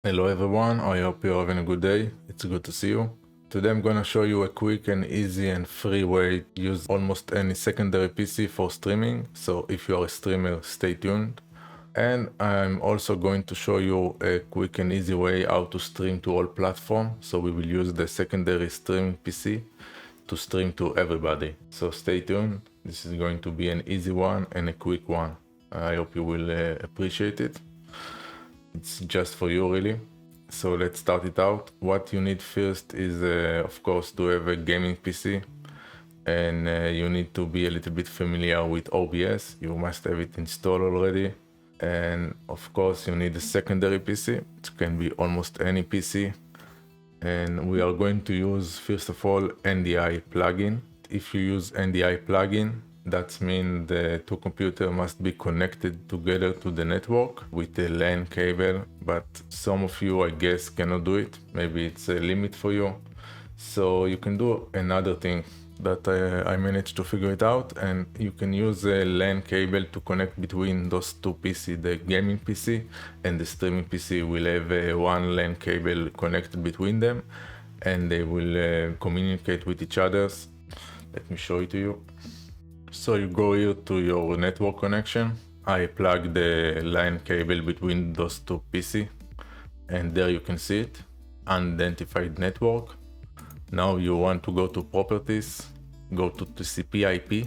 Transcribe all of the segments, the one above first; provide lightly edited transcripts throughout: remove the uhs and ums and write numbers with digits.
Hello everyone, I hope you're having a good day. It's good to see you. Today I'm gonna show you a quick and easy and free way to use almost any secondary PC for streaming. So if you are a streamer, stay tuned. And I'm also going to show you a quick and easy way how to stream to all platforms. So we will use the secondary streaming PC to stream to everybody. So stay tuned. This is going to be an easy one and a quick one. I hope you will appreciate it. It's just for you really. So let's start it out. What you need first is of course to have a gaming PC, and you need to be a little bit familiar with OBS. You must have it installed already. And of course you need a secondary PC. It can be almost any PC. And we are going to use first of all NDI plugin. If you use NDI plugin, that means the two computers must be connected together to the network with a LAN cable, but some of you I guess cannot do it. Maybe it's a limit for you. So you can do another thing that I managed to figure it out, and you can use a LAN cable to connect between those two PC. The gaming PC and the streaming PC will have one LAN cable connected between them, and they will communicate with each other. Let me show it to you. So you go here to your network connection. I plug the LAN cable between those two PC, and there you can see it, unidentified network. Now you want to go to properties, go to TCP IP,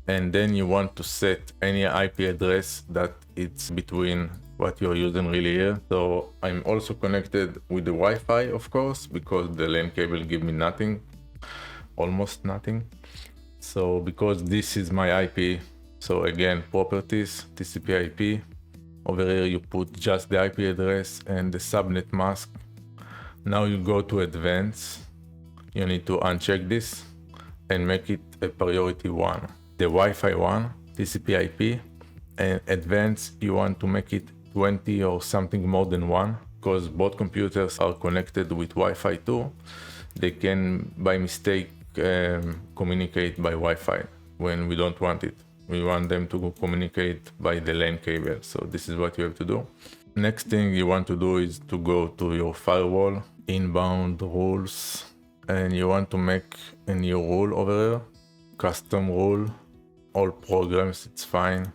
and then you want to set any IP address that it's between what you're using really here. So I'm also connected with the Wi-Fi, of course, because the LAN cable give me nothing, almost nothing. So because this is my IP, so again, properties, TCP IP, over here you put just the IP address and the subnet mask. Now you go to advanced, you need to uncheck this and make it a priority one. The Wi-Fi one, TCP IP, and advanced you want to make it 20 or something more than one, because both computers are connected with Wi-Fi 2. They can by mistake communicate by Wi-Fi when we don't want it. We want them to communicate by the LAN cable. So this is what you have to do. Next thing you want to do is to go to your firewall, inbound rules, and you want to make a new rule over here, custom rule, all programs, it's fine.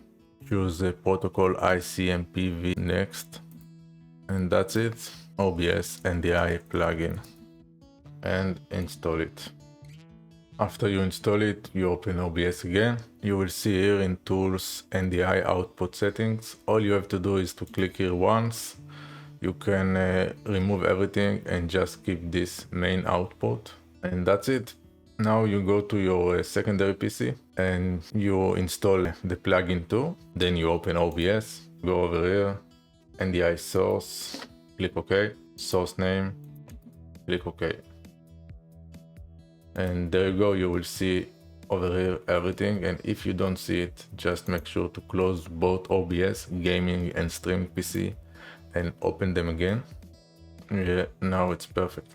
Choose the protocol ICMP next, and that's it. OBS NDI plugin, and install it. After you install it, you open OBS again. You will see here in Tools, NDI Output Settings. All you have to do is to click here once. You can remove everything and just keep this main output. And that's it. Now you go to your secondary PC and you install the plugin too. Then you open OBS, go over here, NDI source, click OK, source name, click OK. And there you go, you will see over here everything. And if you don't see it, just make sure to close both OBS, gaming and streaming PC, and open them again. Yeah, now it's perfect.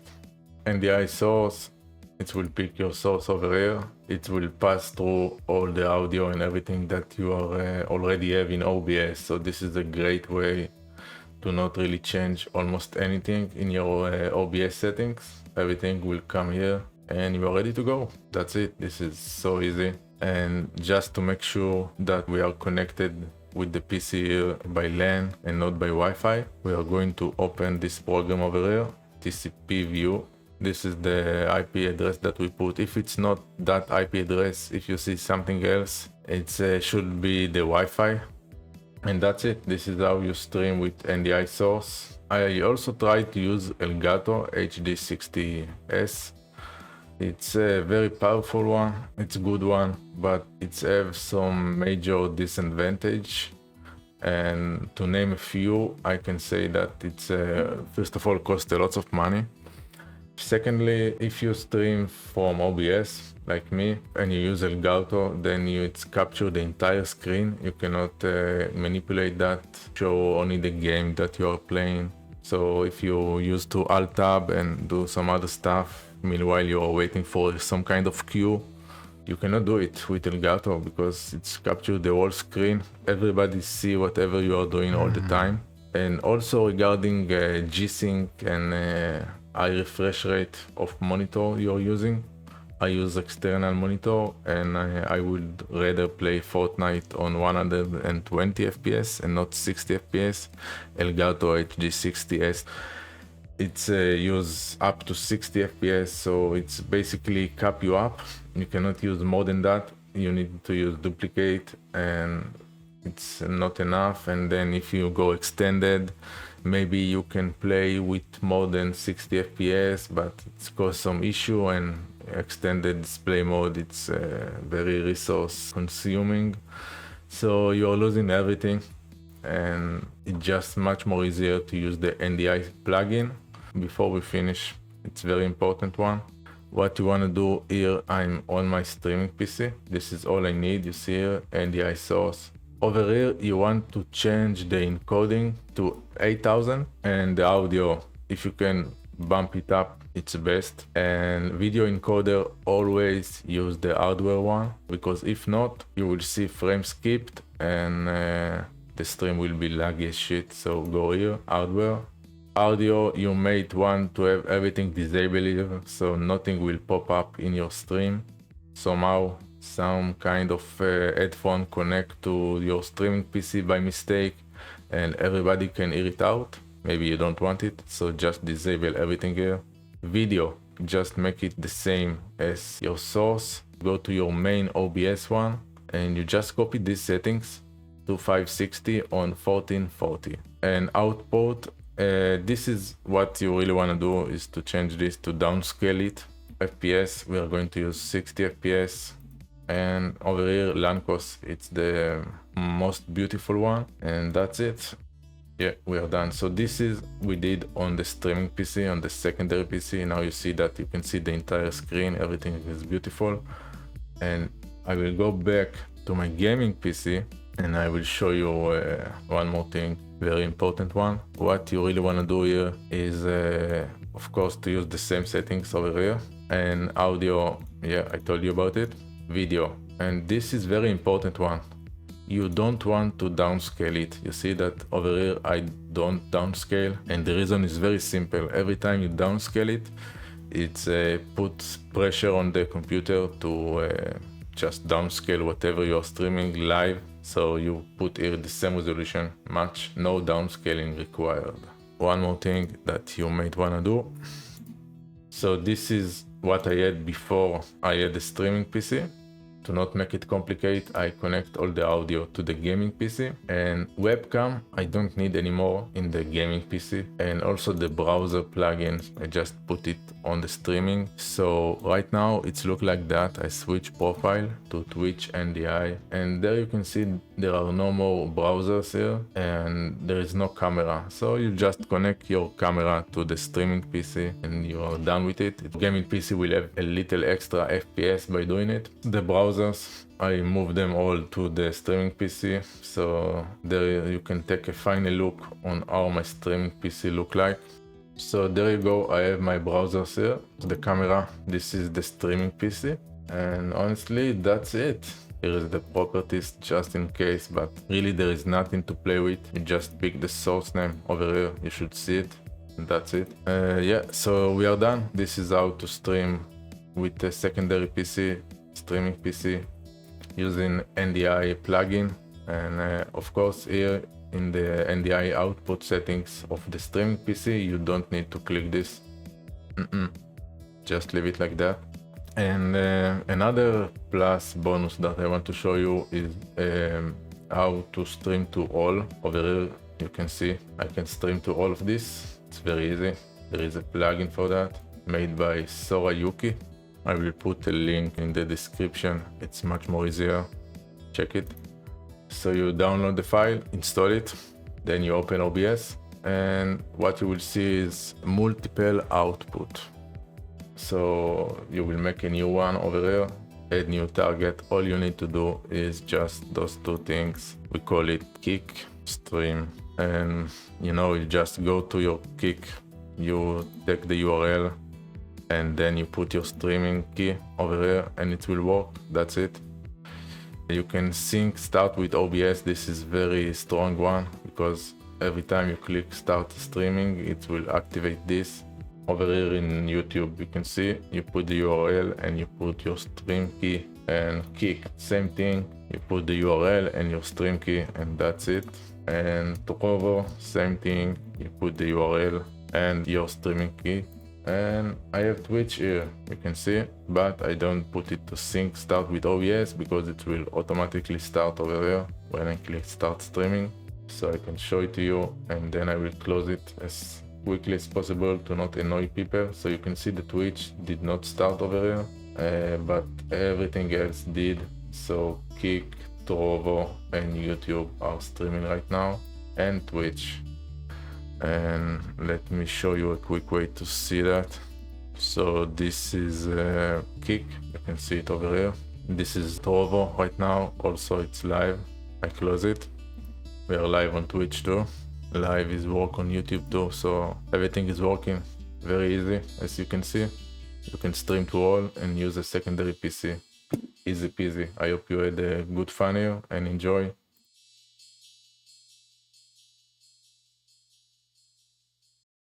NDI source, it will pick your source over here. It will pass through all the audio and everything that you are already have in OBS. So this is a great way to not really change almost anything in your OBS settings. Everything will come here and you are ready to go. That's it. This is so easy. And just to make sure that we are connected with the PC here by LAN and not by Wi-Fi, we are going to open this program over here, TCP view. This is the IP address that we put. If it's not that IP address, if you see something else, it should be the Wi-Fi. And that's it. This is how you stream with NDI source. I also tried to use Elgato HD60S. It's a very powerful one, it's a good one, but it has some major disadvantage. And to name a few, I can say that it's first of all costs a lot of money. Secondly, if you stream from OBS like me and you use Elgato, then it's capture the entire screen. You cannot manipulate that, show only the game that you are playing. So if you use to Alt Tab and do some other stuff, meanwhile you are waiting for some kind of queue, you cannot do it with Elgato because it's captured the whole screen. Everybody see whatever you are doing all the time. And also regarding G-Sync and high refresh rate of monitor you're using, I use external monitor, and I would rather play Fortnite on 120 FPS and not 60 FPS. Elgato HD60S, it's use up to 60 FPS, so it's basically cap you up. You cannot use more than that. You need to use duplicate, and it's not enough. And then if you go extended, maybe you can play with more than 60 FPS, but it's caused some issue. And extended display mode, it's very resource consuming, so you're losing everything. And it's just much more easier to use the NDI plugin. Before we finish, it's very important one. What you want to do here, I'm on my streaming PC. This is all I need. You see here, NDI source. Over here, you want to change the encoding to 8000, and the audio, if you can bump it up, it's best. And video encoder, always use the hardware one, because if not, you will see frame skipped and the stream will be laggy as shit. So go here, hardware. Audio, you might want to have everything disabled here, so nothing will pop up in your stream. Somehow some kind of headphone connect to your streaming PC by mistake, and everybody can hear it out. Maybe you don't want it, so just disable everything here. Video, just make it the same as your source. Go to your main OBS one, and you just copy these settings to 560 on 1440. And output, this is what you really want to do, is to change this to downscale it. FPS, we are going to use 60 FPS. And over here, LAN cost, it's the most beautiful one. And that's it. Yeah, we are done. So this is we did on the streaming PC, on the secondary PC. Now you see that you can see the entire screen, everything is beautiful. And I will go back to my gaming PC, and I will show you one more thing, very important one. What you really want to do here is of course to use the same settings over here. And audio, yeah, I told you about it. Video, and this is very important one. You don't want to downscale it. You see that over here I don't downscale, and the reason is very simple. Every time you downscale it, it puts pressure on the computer to just downscale whatever you're streaming live. So you put here the same resolution, match, no downscaling required. One more thing that you might want to do. So this is what I had before I had the streaming PC. To not make it complicated, I connect all the audio to the gaming PC, and webcam I don't need anymore in the gaming PC, and also the browser plugins, I just put it on the streaming. So right now it's look like that. I switch profile to Twitch NDI, and there you can see there are no more browsers here, and there is no camera. So you just connect your camera to the streaming PC and you are done with it. The gaming PC will have a little extra FPS by doing it. The browser, I move them all to the streaming PC, so there you can take a final look on how my streaming PC look like. So there you go, I have my browsers here, the camera, this is the streaming PC, and honestly that's it. Here is the properties just in case, but really there is nothing to play with. You just pick the source name over here, you should see it, and that's it. Yeah, so we are done. This is how to stream with a secondary PC, streaming PC, using NDI plugin. And of course here in the NDI output settings of the streaming PC, you don't need to click this. Just leave it like that. And another plus bonus that I want to show you is how to stream to all. Over here you can see I can stream to all of this. It's very easy. There is a plugin for that made by Sora Yuki. I will put a link in the description. It's much more easier. Check it. So you download the file, install it, then you open OBS, and what you will see is multiple output. So you will make a new one over here, add new target. All you need to do is just those two things. We call it kick stream, and you just go to your kick, you take the URL, and then you put your streaming key over here and it will work. That's it. You can start with OBS. This is very strong one because every time you click start streaming, it will activate this. Over here in YouTube, you can see you put the URL and you put your stream key, and kick, same thing, you put the URL and your stream key, and that's it. And Trovo, same thing, you put the URL and your streaming key. And I have Twitch here, you can see, but I don't put it to sync start with OBS because it will automatically start over there when I click start streaming. So I can show it to you, and then I will close it as quickly as possible to not annoy people. So you can see the Twitch did not start over here, but everything else did. So Kick, Trovo and YouTube are streaming right now, and Twitch. And let me show you a quick way to see that. So this is Kick, you can see it over here. This is Trovo right now, also it's live. I close it. We are live on Twitch too. Live is work on YouTube too, so everything is working very easy. As you can see, you can stream to all and use a secondary PC. Easy peasy. I hope you had a good fun here and enjoy.